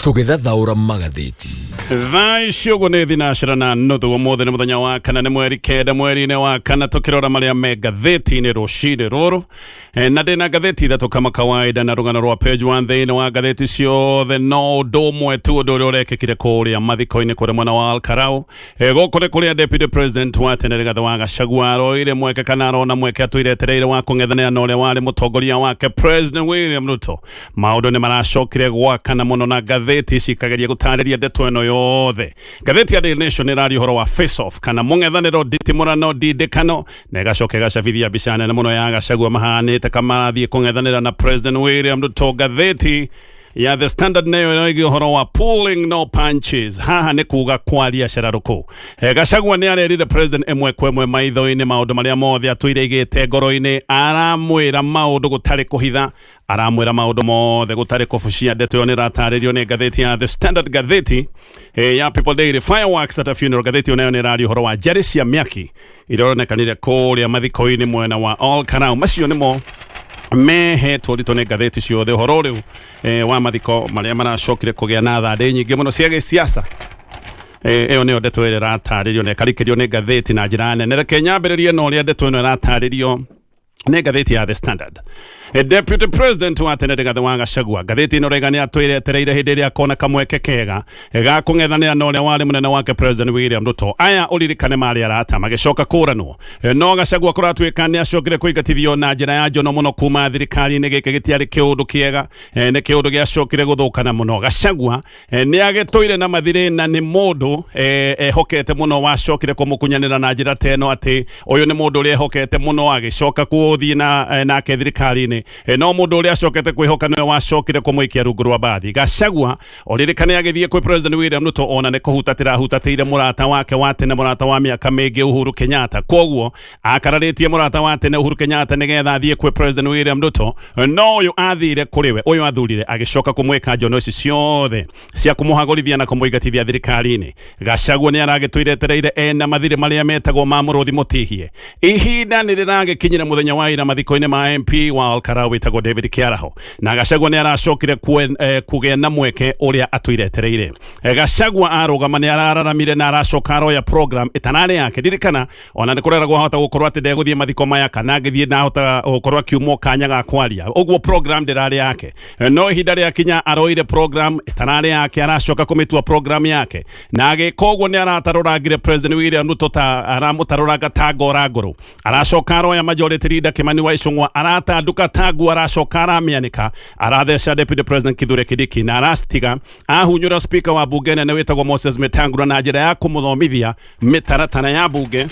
Tũgĩthathaũra magathĩti. Thaa icio nĩ thinacĩra na nuthu ũmũthĩ nĩ mũthenya wa kana nĩ mweri kenda mweri-inĩ wa kana tũkĩrora marĩa me ngathĩti-inĩ rũcinĩ rũrũ na ndĩna ngathĩti ithatũ kama kawaida na rũgano rwa page 1 thĩinĩ wa ngathĩti ciothe no ũndũ ũmwe tu ũndũ ũrĩa ũrekĩkire kũrĩa mathiko-inĩ kũrĩa mwena wa Kalou gũkũ nĩ kũrĩa deputy president wa tene Rigathĩ wa Gachagua aroire mweke kana arona mweke atũiretereire wa kũng'ethanĩra na ũrĩa warĩ mũtongoria wake President William Ruto. Maũndũ nĩ maracokire gwakana mũno na ngathĩti cikageria gũtarĩria ndeto ĩno yothe. Ngathĩti ya Daily Nation ĩraria ũhoro wa face off kana mũng'ethanĩro nditimũrano ndindĩkano na ĩgacoka ĩgacabithia mbica nene mũno ya Gachagua mahanĩte kamarathiĩ kũng'ethanĩra na President William Ruto. Ngathĩti ya The Standard nayo ĩroiga ũhoro wa pulling no punches. Haha nĩ kuga kwaria cararũkũ. Gachagua nĩ arerire president ĩmwe kwa ĩmwe maitho-inĩ maũndũ marĩa mothe atũire igĩte ngoro-inĩ, aramwĩra maũndũ gũtarĩ kũhitha, aramwĩra maũndũ mothe gũtarĩ kũbucia. Ndeto ĩyo nĩ ĩratarĩrio nĩ ngathĩti ya The Standard, ngathĩti ya People Daily. Fireworks at a funeral. Ngathĩti ĩyo nayo nĩ ĩraria ũhoro wa njari cia mĩaki ironekanire kũrĩa mathiko-inĩ mwena wa Kalou. Macio nĩmo mehetwo nditũ nĩ ngathĩti ciothe ũhoro rĩu wa mathiko marĩa maracokire kũgĩa na thandĩ nyingĩ mũno cia gĩsiasa. Ĩyo nĩyo ndeto ĩrĩa ĩratarĩrio na ĩkarikĩrio nĩ ngathĩti na njĩra nene. Reke nyambĩrĩrie na ũrĩa ndeto ĩno ĩratarĩrio nĩ ngathĩti ya The Standard. Deputy President wa tene Rigathĩ wa Gachagua, ngathĩti ĩno rega nĩ atwĩretereire hĩndĩ ĩrĩa akona kamweke kega ga kũng'ethanĩra na ũrĩa warĩ mũnene wake President William Ruto. Aya ũririkane marĩ arata magĩcoka kũranwo, no Gachagua kũratuĩka nĩ acokire kũingatithio na njĩra ya njono mũno kuma thirikari-inĩ. Gĩkĩ gĩtiarĩ kĩũndũ kĩega, nĩ kĩũndũ gĩacokire gũthũkana mũno. Gachagua nĩ agĩtũire na mathirĩ na nĩ mũndũ ehokete mũno wacokire kũmũkunyanĩra na njĩra teno atĩ ũyũ nĩ mũndũ ũrĩa ehokete mũno agĩcoka gũthiĩ nake thirikari-inĩ. No mũndũ ũrĩa acokete kwĩhoka nĩwe wacokire kũmũikia rungu rwa bathi. Gachagua ũririkane agĩthiĩ kwĩ President William Ruto ona nĩ kũhutatĩire mũrata wake wa tene, mũrata wa mĩaka mĩingĩ Uhuru Kenyatta. Koguo akararĩtie mũrata wa tene Uhuru Kenyatta nĩgetha athiĩ kwĩ President William Ruto. No ũyũ athire kũrĩ we, ũyũ athurire agĩcoka kũmwĩka njono ici ciothe cia kũmũhagũrithia na kũmũingatithia thirikari-inĩ. Gachagua nĩ aragĩtwĩretereire ena mathirĩ marĩa metagwo ma mũrũthi mũtihie. Ihinda nĩ rĩragĩkinyire mũthenya wa ira mathiko-inĩ ma MP wa Kalou wĩtagwo David Kiaraho, na Gachagua nĩ aracokire kũgĩa na mweke ũrĩa atwĩretereire. Gachagua arũgama nĩ arararamire na aracoka aroya program ĩtanarĩ yake. Ririkana ona nĩ kũreragwo ahota gũkorwo atĩ ndegũthiĩ mathiko maya kana agĩthiĩ na ahota gũkorwo akiumwo kanya ga kwaria, ũguo program ndĩrarĩ yake. No ihinda rĩakinya aroire program ĩtanarĩ yake, aracoka kũmĩtua program yake na agĩka ũguo nĩ aratarũrangire President William Ruto ta aramũtarũranga ta ngora ngũrũ. Aracoka aroya majority leader Kimani wa Icũng'wa, aratanduka tagu, aracoka aramĩanĩka, aratheca Deputy President Kithure Kindiki na arastiga ahunyũra speaker wa bunge nene wĩtagwo Moses Wetangula na njĩra ya kũmũthomithia mĩtaratara ya bunge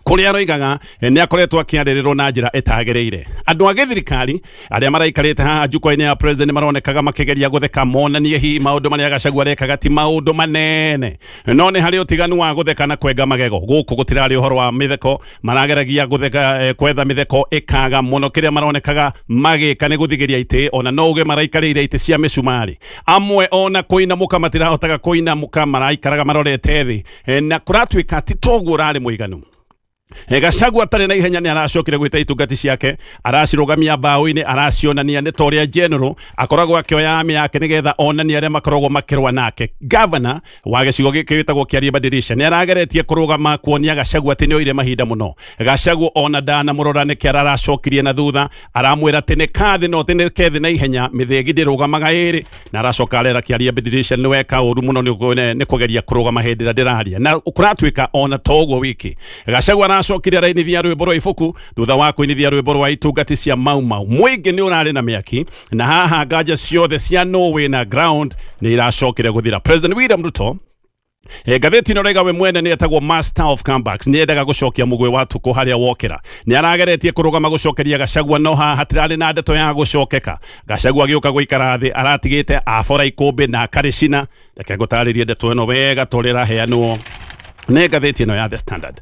kũrĩa aroigaga nĩ akoretwo akĩarĩrĩrwo na njĩra ĩtagĩrĩire. Andũ a gĩthirikari arĩa maraikarĩte haha njukwa-inĩ ya president maronekaga makĩgeria gũtheka monanie hihi maũndũ marĩa Gachagua arekaga ti maũndũ manene, no nĩ harĩ ũtiganu wa gũtheka na kwenga magego. Gũkũ gũtirarĩ ũhoro wa mĩtheko, marageragia gũtheka kwetha mĩtheko ĩkaga mũno. Kĩrĩa maronekaga magĩka nĩ gũthigĩria itĩ, ona no uge maraikarĩire itĩ cia mĩcumarĩ. Amwe ona kũinamũka matirahotaga kũinamũka, maraikaraga marorete thĩ, na kũratuĩka ti toguo ũrarĩ mũiganu. Gachagua atarĩ na ihenya nĩ aracokire gwĩta itungati ciake, aracirũgamia mbaũ-inĩ, aracionania nĩ ta ũrĩa general akoragwo akĩoya army yake nĩgetha onania arĩa makoragwo makĩrũa nake. Governor wa gĩcigo gĩkĩ wĩtagwo Kĩaria Badirisha nĩ arageretie kũrũgama kuonia Gachagua atĩ nĩ oire mahinda mũno. Gachagua ona ndanamũrora nĩkĩ aracokirie na thutha, aramwĩra atĩ nĩ kathĩ no tĩ nĩ kethi na ihenya, mĩthĩgi ndĩrũgamaga ĩrĩ, na aracoka arera Kĩaria Badirisha nĩ weka ũru mũno nĩ kũgeria kũrũgama hĩndĩ ĩrĩa ndĩraria. Na kũratuĩka ona toguo wiki Gachagua acokire arainithia rwĩmbo rwa ibuku thutha wa kũinithia rwĩmbo rwa itungati cia Mau Mau. Mũingĩ nĩ ũrarĩ na mĩaki na haha nganja ciothe cia Norway na ground nĩ iracokire gũthira. President William Ruto ngathĩti ĩno rega we mwene nĩ etagwo master of comebacks, nĩ endaga gũcokia mũgwĩ wa tukũ harĩa wokera. Nĩ arageretie kũrũgama gũcokeria Gachagua, no haha hatirarĩ na ndeto ya gũcokeka. Gachagua agĩũka gũikara thĩ, aratigĩte abora ikũmbĩ na akarĩcina. Reke ngũtarĩrie ndeto ĩno wega tũrĩa ĩraheanwo nĩ ngathĩti ĩno ya The Standard.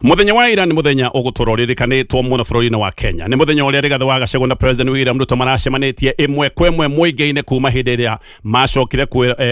Muthenya wa ira ni muthenya uguturoririkanitwo muno bururi-ini wa Kenya. Ni muthenya uria Rigathi wa Gachagua na President William Ruto maracemanitie imwe kwa imwe muingi-ini kuma hindi iria macokire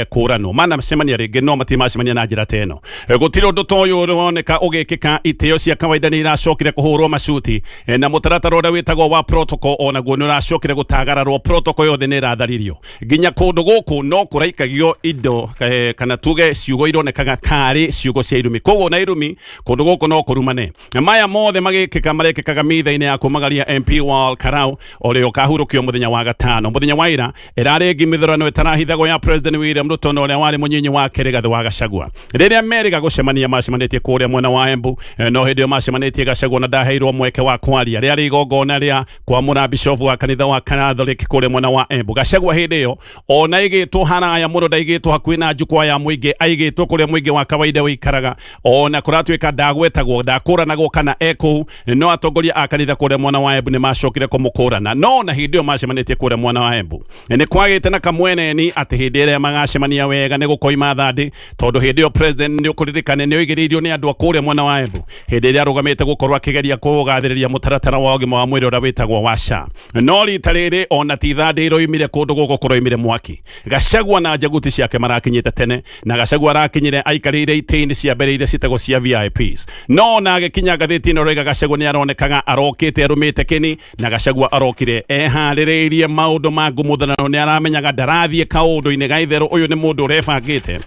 kuranwo. Manacemania ringi no matimacemania na njira ta ino. Gutiri undu ta uyu uroneka ugikika, itio cia kawaida ni iracokire kuhurwo macuti na mutaratara uria witagwo wa protocol ona guo ni uracokire gutagararwo. Protocol yothe ni iratharirio nginya kundu guku no kuraikagio indo kana tuge ciugo ironekaga kari ciugo cia irumi. Koguo na irumi kundu guku no kurumane. Maya mothe magikika marekikaga mitha-ini ya kumagaria MP wa Kalou uria ukahurukio muthenya wa gatano. Muthenya wa ira irari ngimithurano itarahithagwo ya President William Ruto na uria wari munyinyi wake Rigathi wa Gachagua. Riria meriga gucemania macemanitie kuria mwena wa Embu, no hindi yo macemanitie Gachagua na ndaheirwo mweke wa kwaria riari igongona ria kwamura bishofu wa kanitha wa Catholic kuria mwena wa Embu. Gachagua hindi yo ona igitwo haraya muno ndaigitwo hakuhi na njukwa ya muingi, aigitwo kuria muingi wa kawaida wikaraga ona kuratwika ndagwetagwo ndakuranagwo kana eku no atongoria a kanitha kuria mwena wa Embu ni macokire kumukurana. No na hindi yo macemanitie kuria mwena wa Embu ni kwagite na kamweneni ati hindi iria magacemania wega ni gukoima thandi tondu hindi yo president ni ukuririkane ni oigiririo ni andu akuria mwena wa Embu hindi iria arugamite gukorwo akigeria kugathiriria mutaratara wa ugima wa mwiri uria witagwo wa SHA. No rita riri ona ti thandi iroimire kundu guku kuroimire mwaki. Gachagua na njaguti ciake marakinyite tene na Gachagua arakinyire aikarire ite-ini cia mbere iria citagwo cia VIPs. No na agikinya ngathiti-ini roiga Gachagua ni aronekaga arokite arumite kini na Gachagua arokire ehaririirie maundu ma ngumuthano. Ni aramenyaga ndarathie kaundu-ini ga itheru. Uyu ni mundu urebangite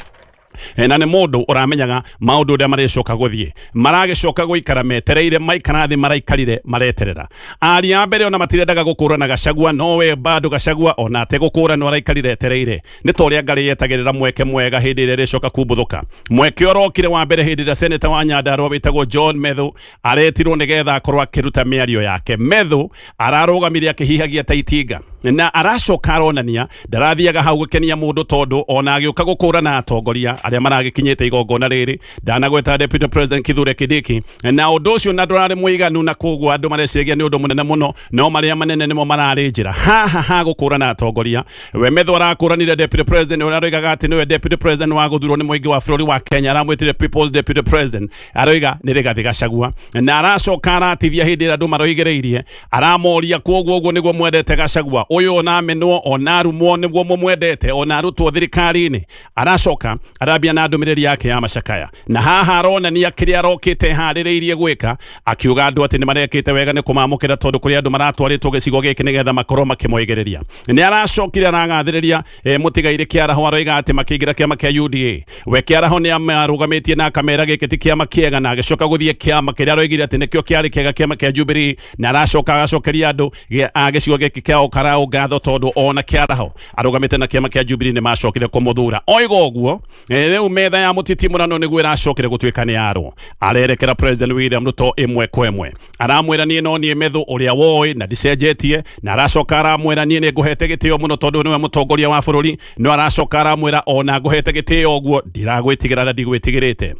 na ni mundu uramenyaga maundu uria maricoka guthie maragicoka guikara metereire maikarathi maraikarire mareterera. Ari a mbere ona matirendaga gukurana Gachagua, nowe bado Gachagua ona te gukurana araikarire etereire. Ni to uria ngari yetagirira mweke mwega hindi iria ricoka kumbuthuka. Mweke urokire wa mbere hindi iria Senator wa Nyandarua witagwo John Methu aretirwo nigetha akorwo akiruta miario yake. Methu ararugamiria akihihagia ta itinga na aracoka aronania ndarathiaga hau gukenia mundu tondu ona agiuka gukurana atongoria aria maragikinyite igongona riri ndanagweta Deputy President Kithure Kindiki na undu ucio na ndurari muiganu na koguo andu mareciragia ni undu munene muno no maria manene nimo marari njira ha gukurana atongoria. We Methu arakuranire Deputy President uria aroigaga ati niwe Deputy President wa guthurwo ni muingi wa bururi wa Kenya, aramwitire People's Deputy President aroiga ni Rigathi Gachagua na aracoka aratithia hindi iria andu maroigiriirie aramoria koguo uguo niguo mwendete Gachagua. Uyu ona menwo ona rumwo niguo mwendete ona arutwo thirikari-ini. Aracoka arabia na ndumiriri yake ya macakaya na haha arona ni akiri arokite haririirie gwika akiuga andu ati ni marekite wega ni kumamukira tondu kuri andu maratwaritwo gicigo giki nigetha makorwo makimoigiriria. Ni aracokire aragathiriria mutigaire kiaraho aroiga ati makiingira kiama kia UDA. We kiaraho ni amarugamitie na kamera giki ti kiama kiega na agicoka guthie kiama kiria aroigire ati nikio kiari kiega kiama kia Jubilee na aracoka agacokeria andu agicigo giki kia Kalou ngatho tondu ona kiaraho arugamite na kiama kia Jubilee ni macokire kumuthura. Oigo uguo riu metha ya mutitimurano niguo iracokire gutuika ni yaro. Arerekera President William Ruto imwe kwa imwe aramwira nie no nie Methu uria woi na ndicenjetie na aracoka aramwira nie ni nguhete gitio muno tondu niwe mutongoria wa bururi. No aracoka aramwira ona nguhete gitio uguo ndiragwitigira na ndigwitigirite.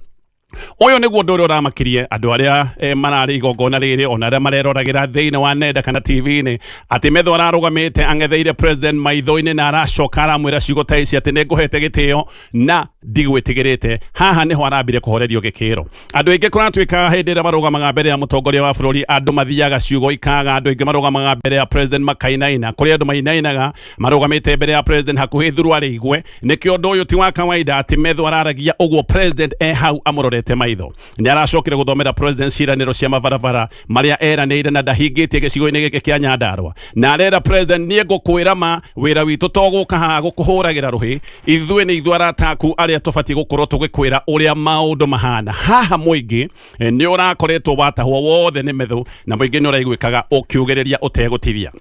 Uyu niguo ndu uria uramakirie andu aria marari igongona riri ona aria mareroragira thiini wa nenda kana TV-ini ati Methu ararugamite angetheire President maitho-ini na aracoka aramwira ciugo ta ici ati ni nguhete gitio na ndigwitigirite. Haha niho arambire kuhorerio gikiro. Andu aingi kuratwika hindi iria marugamaga mbere ya mutongoria wa bururi andu mathiaga ciugo ikaga. Andu aingi marugamaga mbere ya President makainaina kuri andu mainainaga marugamite mbere ya President hakuhi thuru arigwe. Nikio ndu uyu ti wa kawaida ati Methu araragia uguo President hau amurore maitho. Ni aracokire guthomera President ciraniro cia mabarabara maria eranire na ndahingitie gicigo-ini giki kia Nyandarua na arera President nie ngukwira ma wira witu toguka ha gukuhuragira ruhi ithuĩ ni ithuĩ arataku aria tubati gukorwo tugikwira uria maundu mahana. Haha muingi ni urakoretwo watahwo wothe ni Methu na muingi ni uraiguikaga ukiugiriria utegutithia.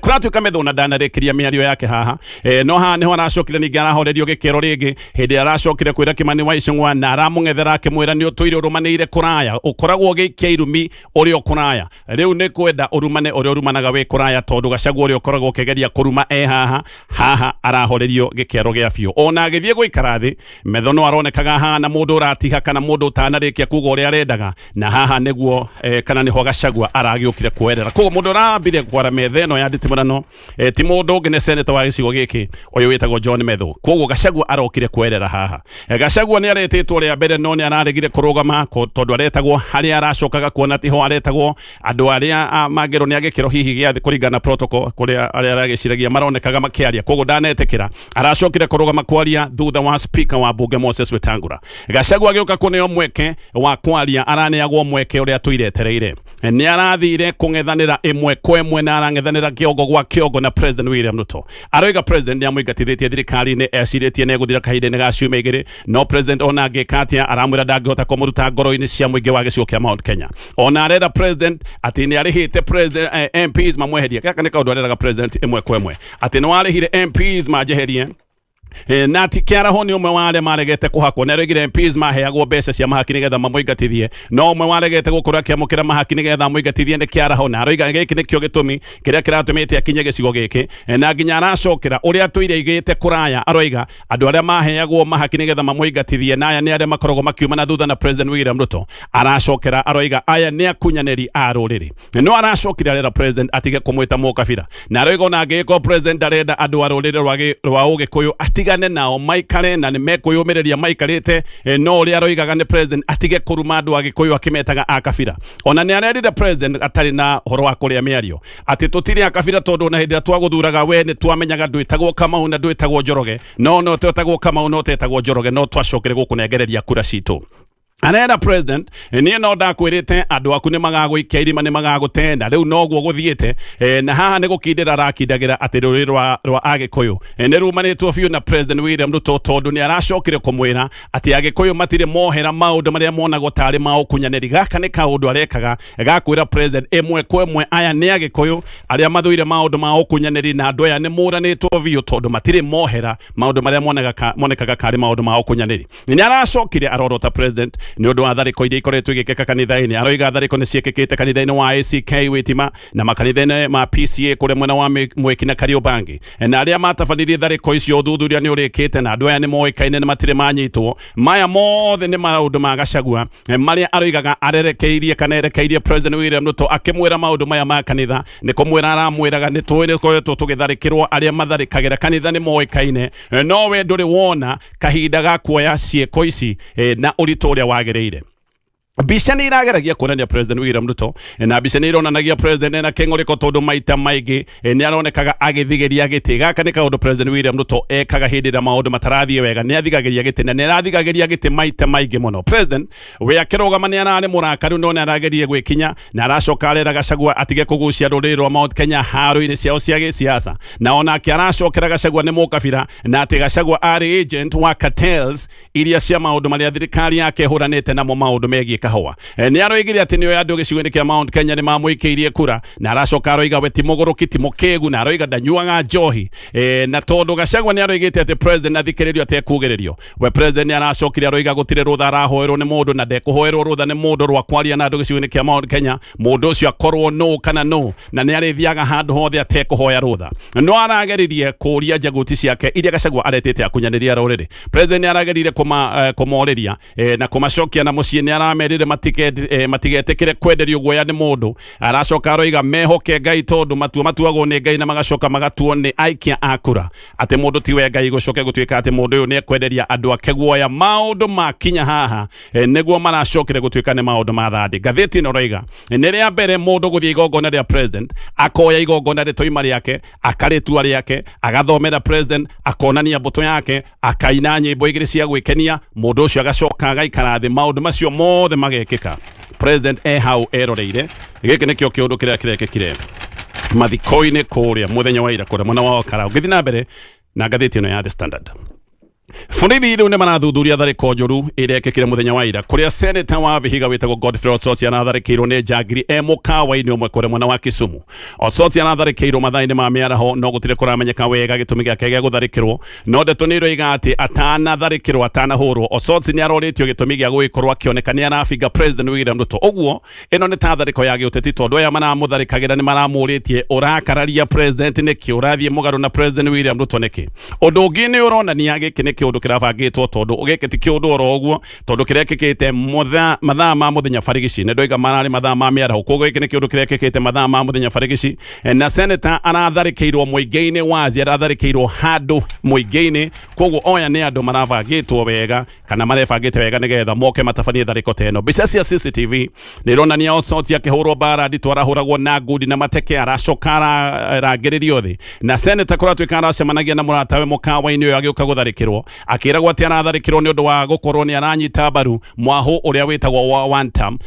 Kuratuika Methu na ndanarekiria miario yake haha no haha niho aracokire ningi arahorerio gikero ringi hindi aracokire kwira Kimani wa Icũng'wa na aramung'ethera akimwira ni utuire urumanire kuraya ukoragwo gikia irumi uri kuraya. Riu ni kwenda urumane uri urumanaga wi kuraya tondu Gachagua uri ukoragwo ukigeria kuruma haha arahorerio gikero gia biu. Ona agithie guikara thi Methu no aronekaga hana mundu uratiha kana mundu utanarikia kuga uria arendaga na haha niguo kana niho Gachagua aragiukire kwerera. Koguo mundu arambire kwara metha ino yandite murano ti mundu ungi ne senator wa gicigo giki uyu witagwo John Methu koguo Gachagua arokire kwerera haha Gachagua ni aretitwo ria mbere no ni araregire kurugama tondu aretagwo haria aracokaga kuona tiho aretagwo andu aria magero ni agikiro hihi gia kuringana protocol kuria aria aragiciragia maronekaga makiaria koguo ndanetekira aracokire kurugama kwaria thutha wa speaker wa bunge Moses Wetangula Gachagua agioka kuneo mweke wa kwaria araneagwo mweke uria tuiretereire ni arathire kung'ethanira imwe kwa imwe na arang'ethanira kiongo gwa kiongo na President William Ruto aroiga President ni amwigatithitie thirikari-ini eciritie ni guthira kahinda-ini ga ciumia igiri no President ona angikatia aramwira ndangihota kumuruta ngoro-ini cia muingi wa gicigo kia Mount Kenya ona arenda President ati ni arihite President MPs mamweherie gaka ni kaundu areraga President imwe kwa imwe ati ni warihire MPs majeherie na ti kiara honi umwe wale maregete kuhakwo nerigire MPs maheagwo mbeca cia mahaki nigetha mamuingatithie no umwe waregete gukura kiamukira mahaki nigetha muingatithie ni kiara hona aroiga giki nikio gitumi kiria kiratumite akinye gicigo giki na nginya aracokera uria tuire igite kuraya aroiga andu aria maheagwo mahaki nigetha mamuingatithie na aya ni aria makoragwo makiuma na thutha na President William Ruto aracokera aroiga aya ni akunyaneri a ruriri no aracokira rera President atige kumwita mukabira na aroiga ona ngiko President arenda andu a ruriri rwa ugikuyu tigane nao maikare na nimekuyumireria maikarite no uri aroigaga ni President atige kuruma andu agikuyu akimetaga akabira ona ni arerire President atari na horo wa kuria miario ati tutiri akabira tondu na hindi twaguthuraga we ni twamenyaga ndwitagwo Kamau na ndwitagwo Njoroge no twetagwo Kamau no tetagwo Njoroge no twacokere gukunengereria kura citu anera President ni no ndakwirite andu aku ni magagwikia irima ni magagutenda riu noguo guthiite na haha ni gukindira rakindagira ati ruri rwa agikuyu ni rumanitwo biu na President William Ruto tondu ni aracokire kumwira ati agikuyu matire mohera maundu maria monagwo tari mao kunyaneri gaka ni kaundu arekaga gakwira President imwe kwa imwe aya ni agikuyu aria mathuire maundu mao kunyaneri na andu aya ni muranitwo biu tondu matire mohera maundu maria monekaga kari maundu mao kunyaneri ni aracokire arorota President ni undu wa thariko iria ikoretwo igikeka kanitha-ini aroiga thariko ni ciekekete kanitha-ini wa ACK Witima na makanitha-ini ma PCA kuria mwena wa Mweki na Kariobangi na aria matabanirie thariko icio uthuthuria ni urikite na andu aya ni moikaine na matire manyitwo maya mothe ni maundu ma Gachagua maria aroigaga arerekeirie kana erekeirie President William Ruto akimwira maundu maya ma kanitha ni kumwira aramwiraga ni twire koetwo tugitharikirwo aria matharikagira kanitha ni moikaine no we nduri wona kahinda ga kuoya cieko ici na uritoria wage Bica ni irageragia kuonania President William Ruto na bica ni ironanagia President na keng'oriko tondu maita maingi ni aronekaga agithigeria giti gaka ni kaundu President William Ruto ekaga hindi na maundu matarathie wega ni athigageria giti na ni arathigageria giti maita maingi muno President we akirugama ni arane murakaru no ni arageria gwikinya na aracoka arera Gachagua atige kugucia ruriri rwa Mount Kenya haru-ini ciao cia gisiasa na ona aracokera Gachagua ni mukabira na ati Gachagua ari agent wa cartels iria cia maundu maria thirikari yake huranite namo maundu megie kahua ni aroigire ati niyo andu gicigo-ini kia Mount Kenya ni mamwikiirie kura na aracoka aroiga we ti muguruki ti mukegu na aroiga ndanyuaga njohi na tondu Gachagua ni aroigite ati President athikiririo ate kugererio we President ni aracokire aroiga gutire rutha arahoerwo ni mundu na ndekuhoerwo rutha ni mundu rwa kwaria na andu gicigo-ini kia Mount Kenya mundu ucio akorwo no kana no na ni arithiaga handu hothe ate kuhoya rutha no arageririe kuria njaguti ciake iria Gachagua aretete akunyaniria ruriri President ni aragerire kumoreria na kumacokia na mucii ni aramerire matigetekire kwenderio guoya ni mundu aracoka aroiga mehoke Ngai tondu matuagwo ni Ngai na magacoka magatuo ni aikia akura ati mundu tiwe Ngai gucoke gutuika ati mundu uyu ni ekwenderia andu ake guoya maundu makinya haha niguo maracokire gutuika ni maundu ma thandi Ngathìti no roiga ni ria mbere mundu guthie igongona ria President akoya igongona ria toima riake akaritua riake agathomera President akonania mbuto yake akaina nyimbo igiri cia gwikenia mundu ucio agacoka agaikara thi maundu macio mothe magekika President hau eroreire giki nikio kiundu kiria kirekekire mathiko-ini kuria muthenya wa ira kuria mwana wa Kalou ngithi na mbere na Ngathìti ino ya The Standard Borithi riu ni marathuthuria thariko njuru irekekire muthenya wa ira kuria senator wa Vihiga witagwo Godfrey Osotsi anatharikirwo ni njagiri mukawa-ini umwe kuria mwena wa Kisumu Osotsi anatharikirwo mathaa-ini ma miaraho no gutire kuramenyeka wega gitumi giake gia gutharikirwo no ndeto ni iroiga ati atanatharikirwo atanahurwo Osotsi ni aroritio gitumi gia gugikorwo akioneka ni arafinga President William Ruto uguo ino ni ta thariko ya giuteti tondu aya maramutharikagira ni maramuritie urakararia President niki urathie mugaru na President William Ruto niki undu ungi ni uronania giki kiundu kirabangitwo tondu ugeke ti kiundu oro uguo tondu kirekekete mathaa ma muthenya barigici ne ndoiga marari mathaa ma miaraho koguo giki ni kiundu kirekekete mathaa ma muthenya barigici na senator aratharikirwo muingi-ini wazi aratharikirwo handu muingi-ini koguo oya ni andu marabangitwo wega kana marebangite wega nigetha moke matabanie thariko teno mbica cia CCTV ni ronania osoti akihurwo bara nditwa arahuragwo na ngudi na mateke aracoka arangiririo thi na senator kuratwika aracemanagia na muratawe mukawa-ini uyu agiuka gutharikirwo akiragwo ati aratharikirwo ni undu wa gukorwo ni aranyita mbaru mwahu uria witagwo wa one term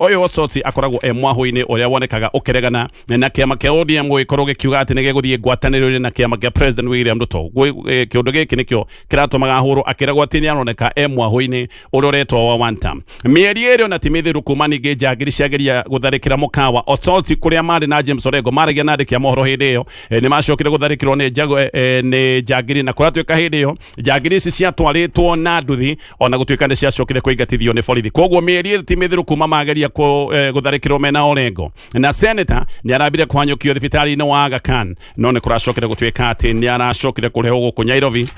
uyu osoti akoragwo mwahu-ini uria wonekaga ukiregana na kiama kia ODM gikorwo gikiuga ati ni giguthie ngwataniro na kiama kia President William Ruto kiundu giki nikio kiratumaga hurwo akiragwo ati ni aroneka mwahu-ini uria uretwo wa one term mieri eri ona timithiru kuma ningi njagiri ciageria gutharikira mukawa osoti kuria mari na James Orengo maragia na ndikia mohoro hindi iyo ni macokire gutharikirwo ni njagiri na kuratwika hindi iyo njagiri ici ciatwaritwo na nduthi ona gutwika ni ciacokire kuingatithio ni borithi koguo mieri eri timithiru kuma mageria gutharikirwo mena Orengo na senator ni arabire kuhanyukio thibitari-ini wa Aga Khan no ni kuracokire gutwika ati ni aracokire kurehwo guku Nairobi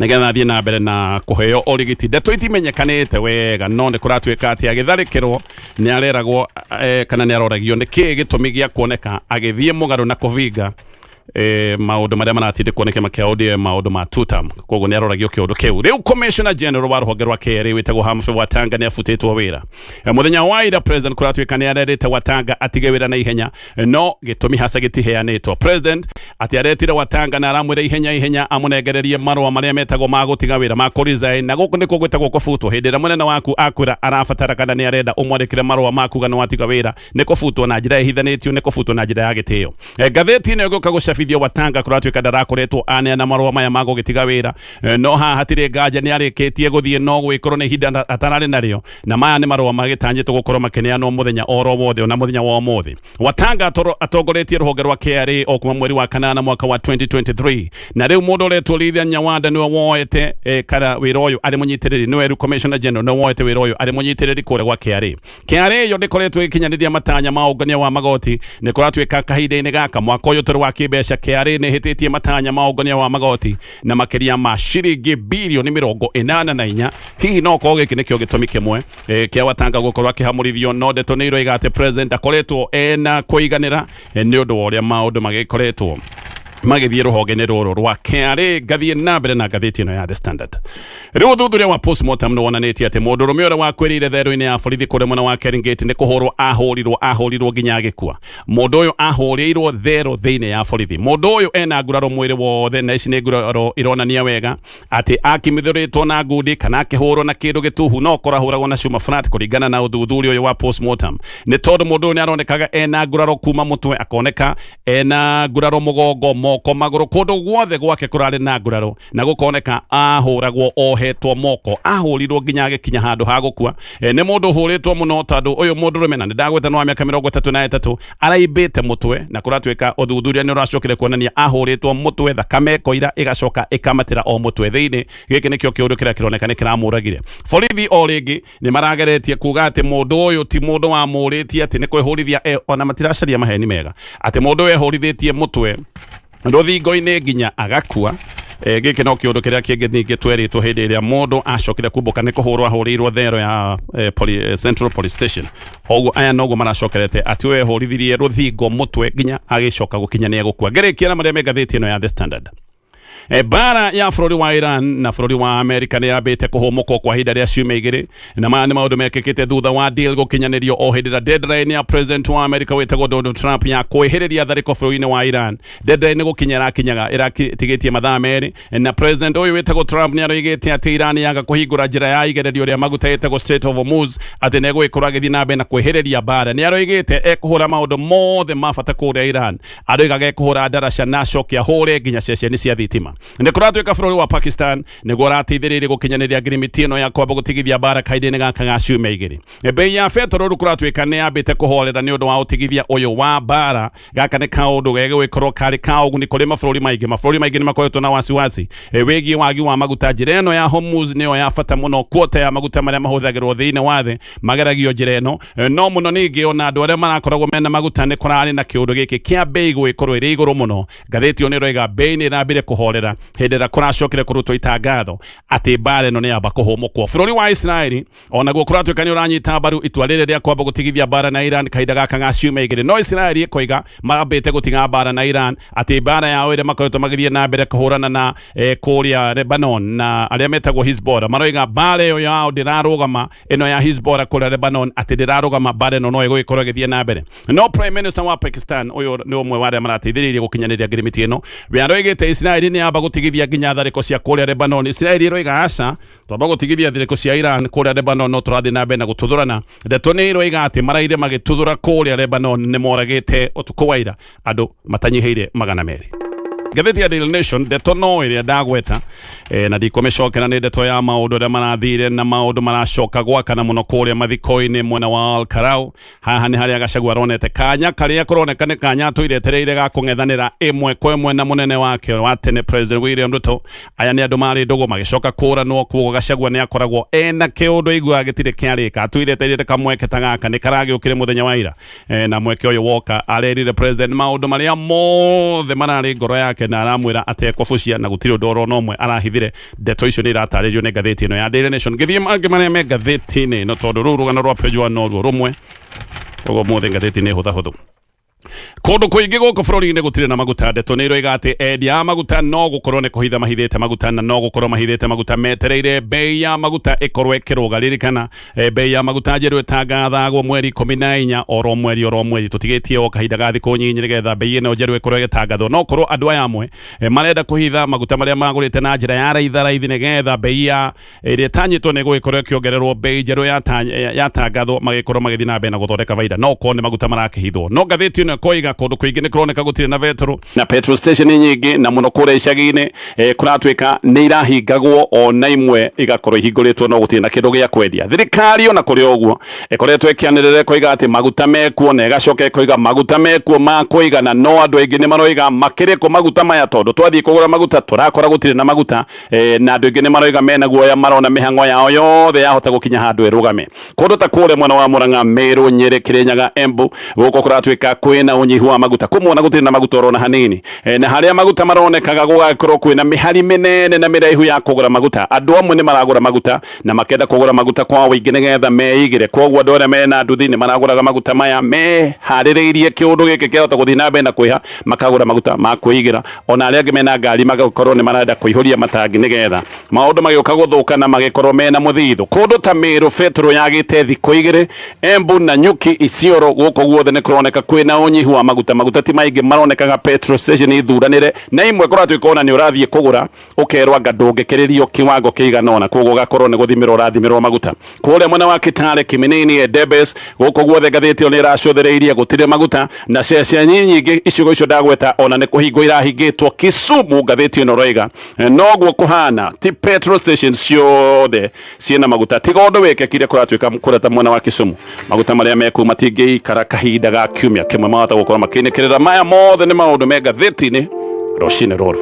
nigetha thie na mbere na kuheo origiti ndeto itimenyekanite wega no ni kuratwika ati agitharikirwo ni areragwo kana ni aroragio ni ki gitumi gia kuoneka agithie mugaru na kuvinga maundu maria maratinde kuoneka makia ODM maundu ma tutam koguo ni aroragio kiundu kiu riu commissioner general wa ruhonge rwa KRA witagwo Humphrey Watanga ni afutitwo wira muthenya wa ira president kuratwika ni arerete Watanga atige wira na ihenya no gitumi hasa gitiheanitwo president ati aretire Watanga na aramwira ihenya amunegererie marua maria metagwo ma gutiga wira ma resign na guku niko gwitagwo kubutwo hindi ira munene waku akwira arabatara kana ni arenda umwandikire marua maku gano watiga wira ni kubutwo na njira ihithanitio ni kubutwo na njira ya gitio ngatheti ni guka gucabithio Watanga kuratwika ndarakoretwo ane na marua maya mago gitiga wira no ha hatire nganja ni arikitie guthie no gwikorwo ni hinda atarari nario na maya ni marua magitangitwo gukorwo makeneanwo muthenya oro wothe na muthenya wa umuthi Watanga atongoretie ruhonge rwa KRA o kuma mweri wa kanana mwaka wa 2023 na riu mundu uretwo Lilian Nyawanda niwe woete kana wira uyu ari munyitiriri niwe ru commissioner general no woete wira uyu ari munyitiriri kure gwa KRA yo ndikoretwo ikinyaniria matanya ma ugania wa magoti ni kuratwika kahinda-ini gaka mwaka uyu turi wa kibeca KRA ni hititie matanya ma ugania wa magoti na makiria ma ciringi bilioni 84 hihi no ko giki nikio gitumi kimwe kia Watanga gukorwo akihamurithio no ndeto ni iroiga ati president akoretwo ena kuiganira ni undu wa uria maundu magikoretwo magithie ruhonge-ini ruru rwa KRA gathie na mbere na ngathiti ino ya The Standard riu thuthuria wa postmortem no wonanitie ati mundu rume uria wakwirire thero-ini ya borithi kuri mwena wa Keringeti ni kuhurwo ahurirwo nginya agikua mundu uyu ahurirwo thero thiini ya borithi mundu uyu ena nguraro mwiri wothe na ici ni nguraro ironania wega ati akimithuritwo na ngundi kana akihurwo na kindu gituhu no korahuragwo na cuma flat kuringana na uthuthuria uyu wa postmortem ni tondu mundu uyu ni aronekaga ena nguraro kuma mutwe akoneka ena nguraro mugongo moko maguru kundu guothe gwake kurari na nguraro na gukoneka ahuragwo ohetwo moko ahurirwo nginya agikinya handu ha gukua ni mundu huritwo muno tondu uyu mundu rumena ni ndagweta no wa miaka 33 araibite mutwe na kuratwika uthuthuria ni uracokire kuonania ahuritwo mutwe thakame koira igacoka ikamatira o mutwe thiini giki nikio kiundu kiria kironeka ni kiramuragire borithi o ringi ni marageretie kuga ati mundu uyu ti mundu wa muritie ati ni kwihurithia ona matiracaria maheni mega ati mundu wehurithĩtie mutwe ruthingo-ini nginya agakua giki no kiundu kiria kingi ningi tweritwo hindi iria mundu acokire kumbuka ni kuhurwo ahurirwo thero ya Central Police Station oguo aya noguo maracokerete ati we hurithirie ruthingo mutwe nginya agicoka gukinya ni egukua ngirikia na maria megathiti ino ya The Standard bara ya bũrũri wa Iran na bũrũri wa Amerika ni yambite kuhumuko kwa hinda ria ciumia igiri na maya ni maundu mekikite thutha wa deal gukinyanirio o hindi ria deadline ya president wa Amerika wetagwo Donald Trump ya kwihiriria thariko bũrũri-ini wa Iran deadline ni gukinyara kinyaga iratigitie mathaa meri na president uyu wetagwo Trump ni aroigite ati Iran yaga kuhingura njira ya igererio ria maguta yetagwo Strait of Hormuz ati nego ikora githi na mbere na kwihiriria bara ni aroigite ekuhura maundu mothe mabata kuria Iran aroigaga ekuhura ndaraca na cokia hure nginya ceceni cia thitima ni kuratwika bũrũri wa Pakistan niguo rateithĩrĩirie gukinyaniria agreement ino ya kwamba gutigithia bara kahinda-ini gaka ga ciumia igiri bei ya petrol kuratwika ni yambite kuhorera ni undu wa utigithia uyu wa bara gaka ni kaundu gege gwikorwo kari kauguni kuri mabũrũri maingi ni makoretwo na wasiwasi wigi wagi wa maguta njira ino ya Hormuz niyo ya bata muno quota ya maguta maria mahuthagirwo thiini wathe mageragio njira ino no muno ningi ona andu aria marakoragwo mena maguta ni kurari na kiundu giki kia bei gwikorwo iri iguru muno ngathiti oni roiga bei ni irambire kuhorera kweterera hedera kuracokire kurutwo itangatho ati mbare no ne aba kuhumukwo bururi wa Israeli ona guo kuratwikani uranyita mbaru itua riri ria kwamba gutigithia mbara na Iran kahinda gaka gaciuma igiri no Israeli koiga magambite gutiga mbara na Iran ati mbara yao ire makoretwo magithie na mbere kuhurana na kuria Lebanon na aria metagwo Hezbollah maroiga mbara yo yao ndirarugama ino ya Hezbollah kuria Lebanon ati ndirarugama mbara no igukorwo githie na mbere no Prime Minister wa Pakistan uyu ni umwe wa aria marateithiririe gukinyaniria ngirimiti ino we aroigite Israeli ni amba gutigithia nginya thariko cia kuria Lebanon Israeli roiga aca twamba gutigithia thariko cia Iran kuria Lebanon no turathi na mbere na gututhurana ndeto ni roiga ati maraire magituthura kuria Lebanon ni moragite utuku waira andu matanyiheire 200 Ngathìti ya Daily Nation ndeto no iria ndagweta na ndikomecokera ni ndeto ya maundu ria marathire na maundu maracoka gwakana muno kuria mathiko-ini mwena wa Kalou haha ni haria Gachagua aronete kanya karia kuroneka ni kanya tuiretereire ga kung'ethanira imwe kwa imwe na munene wake wa tene President William Ruto aya ni andu mari ndugu magicoka kuranwo kuo Gachagua ni akoragwo ena kiundu igua gitire kiarika tuiretereire kamweke tagaka ni karagiukire muthenya wa ira na mweke uyu woka arerire President maundu maria mothe marari ngoro yake na aramwira atekofucia na gutiri ndoro nomwe arahithire ndeto icio ni rataririo ni ngathiti ino ya Daily Nation githie mangi maria me ngathiti-ini no tondu rurugano rwa pejwa no rumwe ugo mothe ngathiti ni hutha kundu kuingi guku bururi-ini gutire na maguta ndeto ni iroiga ati endia maguta no gukorwo ni kuhitha mahithite maguta na no gukorwo mahithite maguta metereire bei ya maguta ikorwo ikirugaririkana bei ya maguta njeru itangathagwo mweri 14 oro mweri tutigitie o kahinda ga thiku nyinyi nigetha bei ino njeru ikorwo igitangathwo no korwo andu aya amwe marenda kuhitha maguta maria magurite na njira ya raithi nigetha bei ya iria tanyitwo ni gukorwo ikiongererwo bei njeru yatangathwo magikorwo magithii na mbere na guthondeka baida no korwo ni maguta marakihithwo no ngathiti ino koiga kundu kuingi ni kuroneka gutire na vetro na petrol station nyingi na muno kuria icagi-ini kuratwika ni irahingagwo ona imwe igakorwo ihinguritwo no gutire na kindu gia kwendia thirikari ona kuri oguo ikoretwo ikianirire koiga ati maguta mekuo na igacoka koiga maguta mekuo ma kuigana no andu aingi ni maroiga makiriko maguta maya tondu twathii kugura maguta turakora gutire na maguta na andu aingi ni maroiga mena guoya marona mihango yao yothe yahota gukinya handu irugame kundu ta kure mwena wa Murang'a Meru Nyeri Kirinyaga Embu guko kuratwika kwina unyihu wa maguta kumwona gutire na maguta orona hanini na haria maguta maronekaga gugakorwo kwina mihari minene na miraihu ya kugura maguta andu amwe ni maragura maguta na makenda kugura maguta kwa wingi nigetha meigire kwoguo andu aria mena nduthi ni maraguraga maguta maya mehaririirie kiundu giki kiahota guthii na mbere na kwiha makagura maguta ma kwigira ona aria angi mena ngari magakorwo ni marenda kuihuria matangi nigetha maundu magioka guthuka na magikorwo mena muthithu kundu ta Meru petro yagite thiku igiri Embu na Nyuki Isiolo guko guothe ni kuroneka kwina unyihu wa maguta ti maingi maronekaga petrol station ithuranire na imwe kuratwika ona ni urathie kugura ukerwa ndungikiririo kiwango kiiganona koguo gakorwo ni guthimirwo urathimirwo maguta kuria mwena wa Kitale Kiminini Debes guko guothe ngathiti ni iracothereirie gutire maguta na cia nyingi icigo icio ndagweta ona ni kuhingo irahingitwo Kisumu ngathiti no roiga noguo kuhana ti petrol station ciothe ciena maguta tiga undu wikekire kuratwika kurata mwena wa Kisumu maguta maria meku matingiikara kahinda ga kiumia kimwe mahota gukorwo makinikirira maya mothe ni maundu me ngathiti-ini rucini ruru.